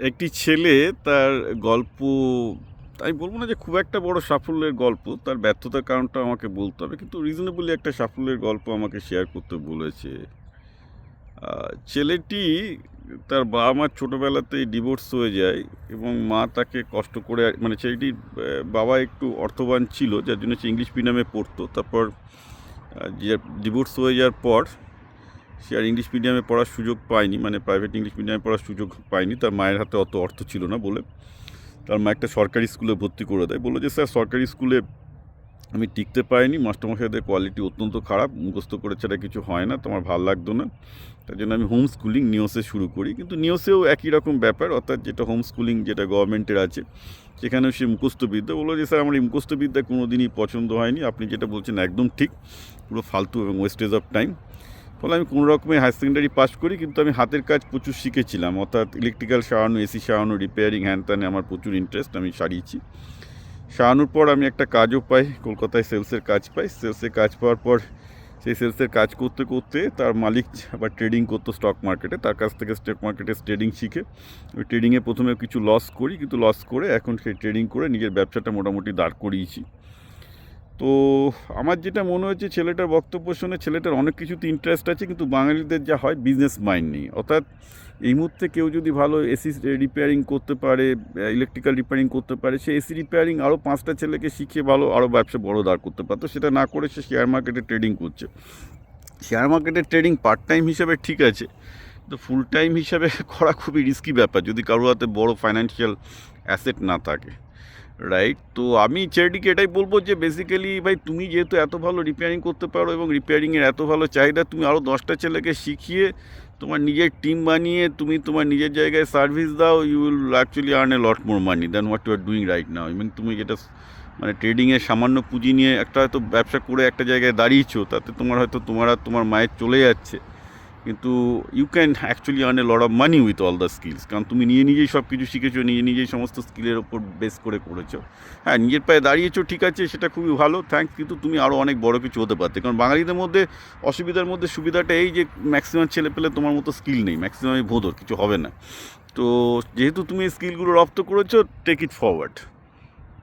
একটি ছেলে তার গল্প, আমি বলবো না যে খুব একটা বড় সাফল্যের গল্প, তার ব্যর্থতার কারণটা আমাকে বলতে হবে, কিন্তু রিজনেবলি একটা সাফল্যের গল্প আমাকে শেয়ার করতে বলেছে। ছেলেটি, তার বাবা মার ছোটোবেলাতেই ডিভোর্স হয়ে যায় এবং মা তাকে কষ্ট করে, মানে ছেলেটির বাবা একটু অর্থবান ছিল, যার জন্য সে ইংলিশ মিডিয়ামে পড়তো। তারপর যে ডিভোর্স হয়ে যাওয়ার পর সে আর ইংলিশ মিডিয়ামে পড়ার সুযোগ পায়নি, মানে প্রাইভেট ইংলিশ মিডিয়ামে পড়ার সুযোগ পায়নি। তার মায়ের হাতে অত অর্থ ছিল না বলে তার মা একটা সরকারি স্কুলে ভর্তি করে দেয়। বললো যে স্যার, সরকারি স্কুলে আমি টিকতে পারিনি, মাস্টারমশাইদের কোয়ালিটি অত্যন্ত খারাপ, মুখস্থ করে ছাড়া কিছু হয় না, তোমার ভালো লাগতো না, তার জন্য আমি হোম স্কুলিং নিওসে শুরু করি। কিন্তু নিওসেও একই রকম ব্যাপার, অর্থাৎ যেটা হোম স্কুলিং যেটা গভর্নমেন্টের আছে, সেখানেও সে মুখস্থবিদ্যা। বললো যে স্যার, আমার এই মুখস্থবিদ্যা কোনো দিনই পছন্দ হয়নি, আপনি যেটা বলছেন একদম ঠিক, পুরো ফালতু এবং ওয়েস্টেজ অফ টাইম। ফলে আমি কোনো রকমে হায়ার সেকেন্ডারি পাস করি, কিন্তু আমি হাতের কাজ প্রচুর শিখেছিলাম, অর্থাৎ ইলেকট্রিক্যাল সারানো, এসি সারানো, রিপেয়ারিং, হ্যান ত্যানে আমার প্রচুর ইন্টারেস্ট, আমি সারিয়েছি। সারানোর পর আমি একটা কাজও পাই, কলকাতায় সেলসের কাজ পাই। সেলসের কাজ পাওয়ার পর সেই সেলসের কাজ করতে করতে তার মালিক আবার ট্রেডিং করতো স্টক মার্কেটে, তার কাছ থেকে স্টক মার্কেটে ট্রেডিং শিখে ওই ট্রেডিংয়ে প্রথমে কিছু লস করি, কিন্তু লস করে এখন সেই ট্রেডিং করে নিজের ব্যবসাটা মোটামুটি দাঁড় করিয়েছি। তো আমার যেটা মনে হচ্ছে, ছেলেটার বক্তব্য শুনে ছেলেটার অনেক কিছুতে ইন্টারেস্ট আছে, কিন্তু বাঙালিদের যা হয় বিজনেস মাইন্ড নেই। অর্থাৎ এই মুহূর্তে কেউ যদি ভালো এসি রিপেয়ারিং করতে পারে, ইলেকট্রিক্যাল রিপেয়ারিং করতে পারে, সে এসি রিপেয়ারিং আরও 5টা ছেলেকে শিখিয়ে ভালো আরও ব্যবসা বড় দাঁড় করতে পারতো। সেটা না করে সে শেয়ার মার্কেটে ট্রেডিং করছে। শেয়ার মার্কেটের ট্রেডিং পার্ট টাইম হিসাবে ঠিক আছে, তো ফুল টাইম হিসাবে করা খুবই রিস্কি ব্যাপার যদি কারোর হাতে বড় ফাইন্যান্সিয়াল অ্যাসেট না থাকে, রাইট? তো আমি চ্যারিটিকে এটাই বলবো যে বেসিক্যালি ভাই, তুমি যেহেতু এত ভালো রিপেয়ারিং করতে পারো এবং রিপেয়ারিংয়ের এত ভালো চাহিদা, তুমি আরও 10টা ছেলেকে শিখিয়ে তোমার নিজের টিম বানিয়ে তুমি তোমার নিজের জায়গায় সার্ভিস দাও, you will actually earn a lot more money than what you are doing right now. Even তুমি যেটা মানে ট্রেডিংয়ের সামান্য পুঁজি নিয়ে একটা হয়তো ব্যবসা করে একটা জায়গায় দাঁড়িয়েছো, তাতে তোমার হয়তো তোমার আর তোমার মায়ের চলে যাচ্ছে, কিন্তু you can actually earn a lot of money with all the skills, কারণ তুমি নিজেই সব কিছু শিখেছো, নিজেই সমস্ত স্কিলের ওপর বেস করে করেছো। হ্যাঁ, নিজের পায়ে দাঁড়িয়েছো, ঠিক আছে, সেটা খুবই ভালো, থ্যাঙ্কস, কিন্তু তুমি আরও অনেক বড় কিছু হতে পারতে। কারণ বাঙালিদের মধ্যে অসুবিধার মধ্যে সুবিধাটা এই যে ম্যাক্সিমাম ছেলে পেলে তোমার মতো স্কিল নেই, ম্যাক্সিমামই ভোঁদর, কিছু হবে না। তো যেহেতু তুমি এই স্কিলগুলো রপ্ত করেছো, টেক ইট ফরওয়ার্ড।